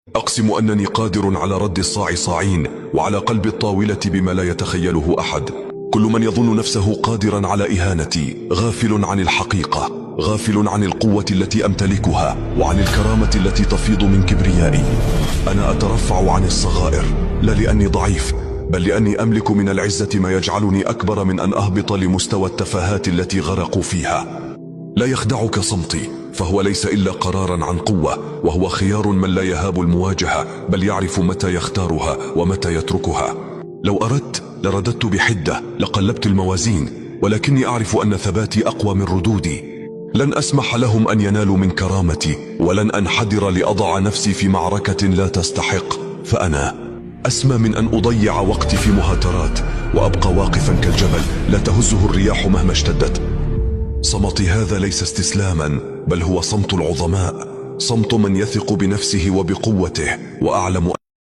أقسم أنني قادر على رد الصاع صاعين، وعلى قلب الطاولة بما لا يتخيله أحد. كل من يظن نفسه قادرا على إهانتي غافل عن الحقيقة، غافل عن القوة التي أمتلكها، وعن الكرامة التي تفيض من كبريائي. أنا أترفع عن الصغائر، لا لأني ضعيف، بل لأني أملك من العزة ما يجعلني أكبر من أن أهبط لمستوى التفاهات التي غرقوا فيها. لا يخدعك صمتي، فهو ليس إلا قرارا عن قوة، وهو خيار من لا يهاب المواجهة، بل يعرف متى يختارها ومتى يتركها. لو أردت لرددت بحدة، لقلبت الموازين، ولكني أعرف أن ثباتي أقوى من ردودي. لن أسمح لهم أن ينالوا من كرامتي، ولن أنحدر لأضع نفسي في معركة لا تستحق. فأنا أسمى من أن أضيع وقتي في مهاترات، وأبقى واقفا كالجبل لا تهزه الرياح مهما اشتدت. صمتي هذا ليس استسلاما، بل هو صمت العظماء، صمت من يثق بنفسه وبقوته، وأعلم